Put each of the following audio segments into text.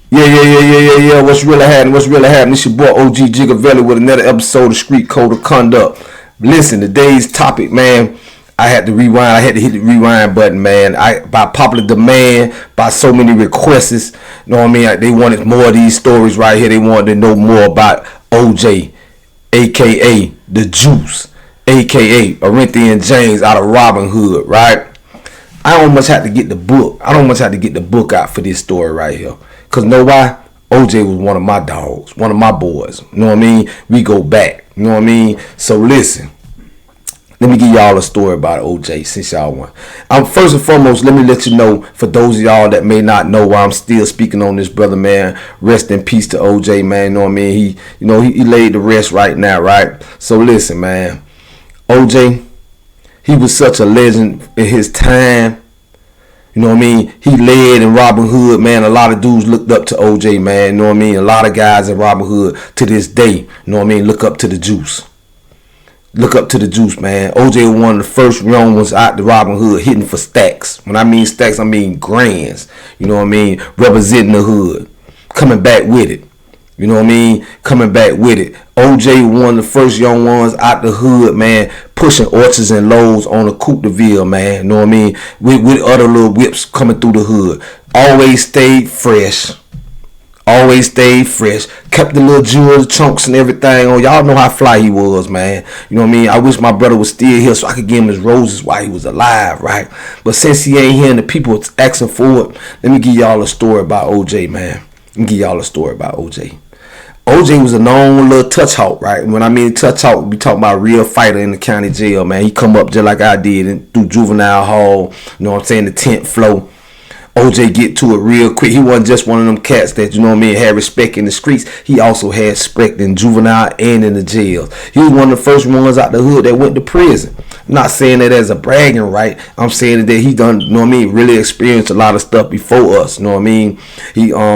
Yeah. What's really happening? What's really happening? It's your boy OG Gigavelli with another episode of Street Code of Conduct. Listen, today's topic, man. I had to rewind. I had to hit the rewind button, man. By popular demand, by so many requests. You know what I mean? They wanted more of these stories right here. They wanted to know more about OJ, aka the Juice, aka Corinthian James out of Robin Hood, right? I don't much have to get the book. I don't much have to get the book out for this story right here. Cause know why? OJ was one of my dogs, one of my boys. You know what I mean? We go back. You know what I mean? So listen. Let me give y'all a story about OJ since y'all want. First and foremost, let me let you know, for those of y'all that may not know why I'm still speaking on this brother, man. Rest in peace to OJ, man. You know what I mean? He laid to rest right now, right? So listen, man. OJ, he was such a legend in his time. You know what I mean? He led in Robin Hood, man. A lot of dudes looked up to OJ, man. You know what I mean? A lot of guys in Robin Hood to this day, you know what I mean, look up to the Juice. Look up to the Juice, man. OJ was one of the first young ones out the Robin Hood hitting for stacks. When I mean stacks, I mean grands. You know what I mean? Representing the hood. Coming back with it. You know what I mean? Coming back with it. OJ was one of the first young ones out the hood, man, pushing Orchards and Lowe's on a Coupe de Ville, man. You know what I mean? With other little whips coming through the hood. Always stayed fresh. Always stayed fresh. Kept the little jewels, chunks, and everything on. Y'all know how fly he was, man. You know what I mean? I wish my brother was still here so I could give him his roses while he was alive, right? But since he ain't here and the people asking for it, let me give y'all a story about OJ, man. Let me give y'all a story about OJ. OJ was a known little touch hawk, right? When I mean touch hawk, we talking about a real fighter in the county jail, man. He come up just like I did and through juvenile hall, you know what I'm saying, the 10th floor. OJ get to it real quick. He wasn't just one of them cats that, you know what I mean, had respect in the streets. He also had respect in juvenile and in the jails. He was one of the first ones out the hood that went to prison. I'm not saying that as a bragging right. I'm saying that he done, you know what I mean, really experienced a lot of stuff before us. You know what I mean?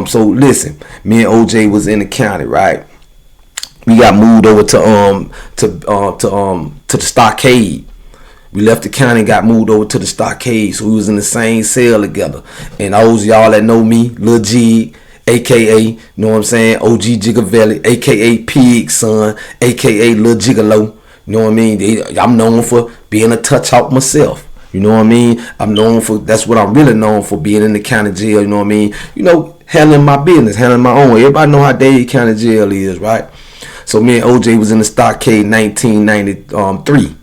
So listen, me and OJ was in the county, right? We got moved over to the stockade. We left the county and got moved over to the stockade, so we was in the same cell together. And those y'all that know me, Lil Jig, a.k.a., you know what I'm saying, OG Gigavelli, a.k.a. Pig's son, a.k.a. Lil Gigolo, you know what I mean? I'm known for being a touch hawk myself. You know what I mean? That's what I'm really known for, being in the county jail, you know what I mean? You know, handling my business, handling my own. Everybody know how Dade County Jail is, right? So me and OJ was in the stockade 1993.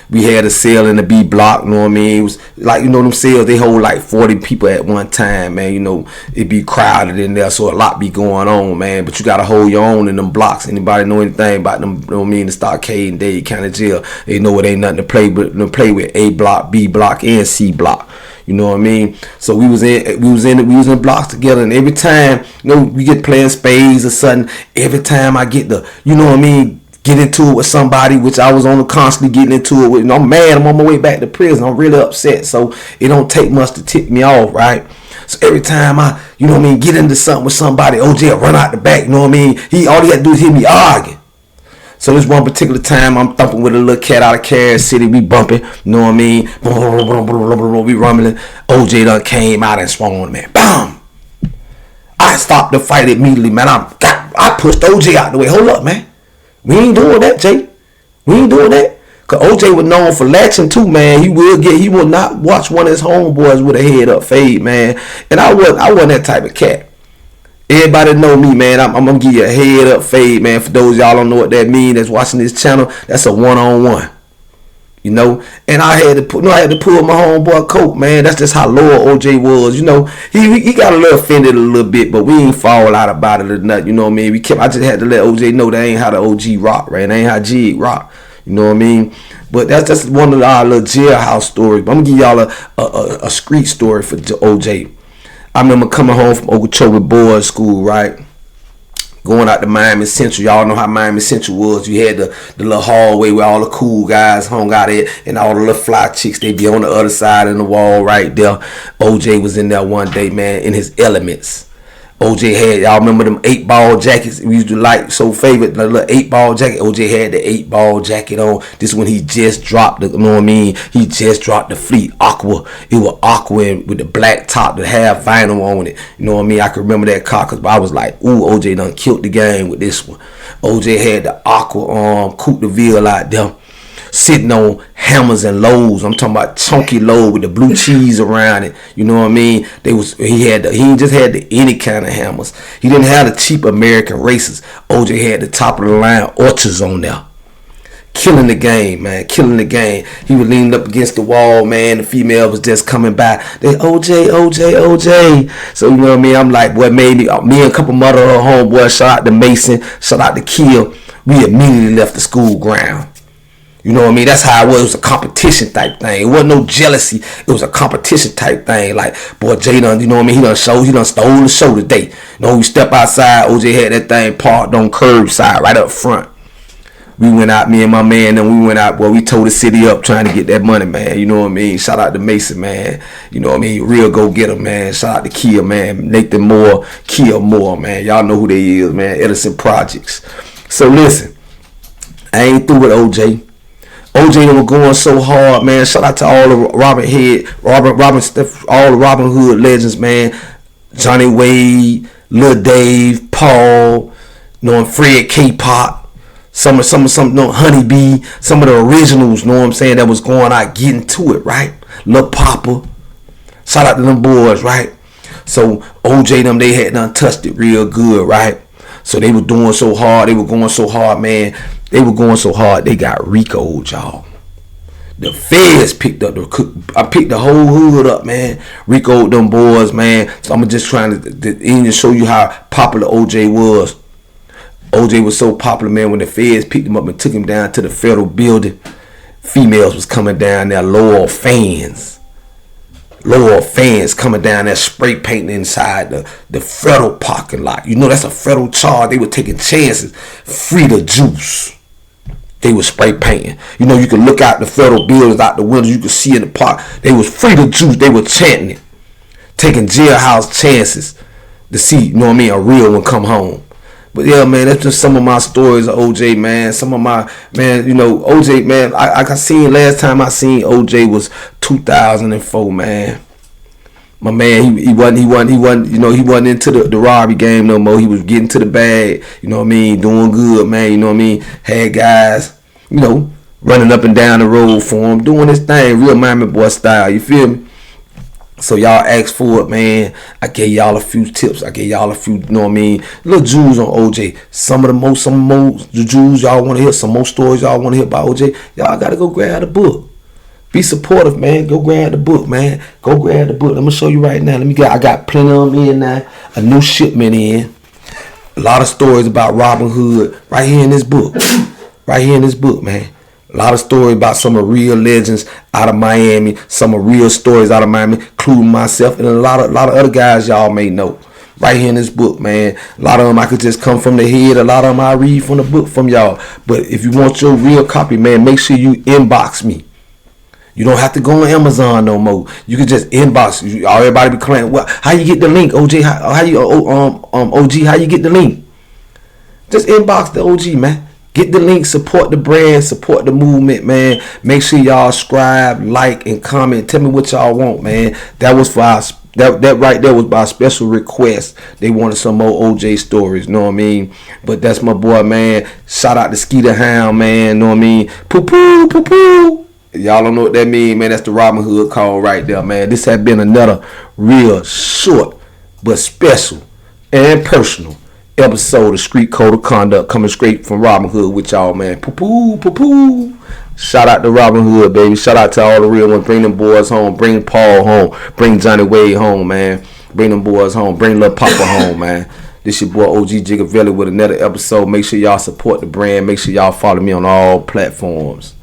We had a cell in the B block, you know what I mean? It was like, you know, them cells, they hold like 40 people at one time, man. You know, it be crowded in there, so a lot be going on, man. But you got to hold your own in them blocks. Anybody know anything about them, you know what I mean, the stockade and Dade County Jail, they know it ain't nothing to play with. A block, B block, and C block. You know what I mean? So we was in blocks together, and every time, you know, we get playing spades or something, every time I get the, you know what I mean, get into it with somebody, which I was constantly getting into it with. And I'm mad. I'm on my way back to prison. I'm really upset. So it don't take much to tick me off, right? So every time I, you know what I mean, get into something with somebody, OJ will run out the back. You know what I mean? All he had to do is hear me arguing. So this one particular time, I'm thumping with a little cat out of Kansas City. We bumping. You know what I mean? We rumbling. OJ done came out and swung, man. Bam! I stopped the fight immediately, man. I pushed OJ out the way. Hold up, man. We ain't doing that, Jay. We ain't doing that. Cause OJ was known for latching too, man. He would not watch one of his homeboys with a head up fade, man. And I wasn't that type of cat. Everybody know me, man. I'm gonna give you a head up fade, man. For those y'all don't know what that means that's watching this channel, that's a one-on-one. You know, and I had to pull my homeboy coat, man. That's just how loyal OJ was. You know, he got a little offended a little bit, but we ain't fall out about it or nothing. You know what I mean? I just had to let OJ know that ain't how the OG rock, right? That ain't how Jig rock. You know what I mean? But that's just one of our little jailhouse stories. But I'm gonna give y'all a street story for OJ. I remember coming home from Okeechobee Boys School, right? Going out to Miami Central. Y'all know how Miami Central was. You had the little hallway where all the cool guys hung out at, and all the little fly chicks, they be on the other side of the wall right there. OJ was in there one day, man, in his elements. OJ had, y'all remember them 8-ball jackets we used to like so favorite, the little 8-ball jacket. OJ had the 8-ball jacket on. This when he just dropped the, you know what I mean? He just dropped the Fleet Aqua. It was aqua with the black top that had vinyl on it. You know what I mean? I can remember that car because I was like, ooh, OJ done killed the game with this one. OJ had the Aqua Coupe de Ville out there, sitting on hammers and loads. I'm talking about chunky load with the blue cheese around it. You know what I mean? He ain't just had any kind of hammers. He didn't have the cheap American racers. OJ had the top of the line Orchards on there. Killing the game, man. Killing the game. He was leaning up against the wall, man. The female was just coming by. They OJ. So you know what I mean? I'm like, boy, maybe me and a couple mother her homeboys, shout out to Mason, shout out to Kill. We immediately left the school ground. You know what I mean? That's how it was. It was a competition type thing. It wasn't no jealousy. It was a competition type thing. Like, boy, Jay done, you know what I mean? He done stole the show today. You know, we step outside, OJ had that thing parked on curbside right up front. We went out, me and my man, and we went out, boy, we tore the city up trying to get that money, man. You know what I mean? Shout out to Mason, man. You know what I mean? Real go-getter, man. Shout out to Kia, man. Nathan Moore, Kia Moore, man. Y'all know who they is, man. Edison Projects. So listen, I ain't through with OJ. OJ was going so hard, man. Shout out to all the all the Robin Hood legends, man. Johnny Wade, Lil Dave, Paul, Fred K-Pop, some Honeybee, some of the originals, know what I'm saying, that was going out getting to it, right? Lil Papa. Shout out to them boys, right? So OJ them, they had done touched it real good, right? So they were doing so hard, they were going so hard, man. They were going so hard, they got RICO'd, y'all. The feds picked up I picked the whole hood up, man. RICO'd them boys, man. So I'm just trying to show you how popular OJ was. OJ was so popular, man, when the feds picked him up and took him down to the federal building. Females was coming down there, loyal fans coming down there, spray painting inside the federal parking lot. You know that's a federal charge. They were taking chances. Free the juice. They was spray painting. You know, you could look out the federal buildings out the windows. You could see in the park. They was free the juice. They were chanting it. Taking jailhouse chances to see, you know what I mean, a real one come home. But yeah, man, that's just some of my stories of OJ, man. Some of my, man, you know, OJ, man, I seen last time I seen OJ was 2004, man. My man, he wasn't, you know, he wasn't into the robbery game no more. He was getting to the bag, you know what I mean, doing good, man, you know what I mean. Had guys, you know, running up and down the road for him, doing his thing, real Miami boy style, you feel me? So y'all asked for it, man. I gave y'all a few tips. I gave y'all a few, you know what I mean, little jewels on OJ. Some more the jewels y'all want to hear, some more stories y'all want to hear about OJ. Y'all got to go grab the book. Be supportive, man. Go grab the book, man. Go grab the book. I'm gonna show you right now. I got plenty of them in now. A new shipment in. A lot of stories about Robin Hood right here in this book. Right here in this book, man. A lot of stories about some of real legends out of Miami. Some of real stories out of Miami, including myself and a lot of other guys y'all may know. Right here in this book, man. A lot of them I could just come from the head. A lot of them I read from the book from y'all. But if you want your real copy, man, make sure you inbox me. You don't have to go on Amazon no more. You can just inbox. Everybody be claiming, well, how you get the link, OJ? How you OG? How you get the link? Just inbox the OG, man. Get the link. Support the brand. Support the movement, man. Make sure y'all subscribe, like, and comment. Tell me what y'all want, man. That was for our that right there was by special request. They wanted some more OJ stories, know what I mean? But that's my boy, man. Shout out to Skeeter Hound, man. Know what I mean? Poo poo. Y'all don't know what that mean, man. That's the Robin Hood call right there, man. This has been another real short but special and personal episode of Street Code of Conduct coming straight from Robin Hood with y'all, man. Poo. Shout out to Robin Hood, baby. Shout out to all the real ones. Bring them boys home. Bring Paul home. Bring Johnny Wade home, man. Bring them boys home. Bring Lil Papa home, man. This your boy OG Jigavelli with another episode. Make sure y'all support the brand. Make sure y'all follow me on all platforms.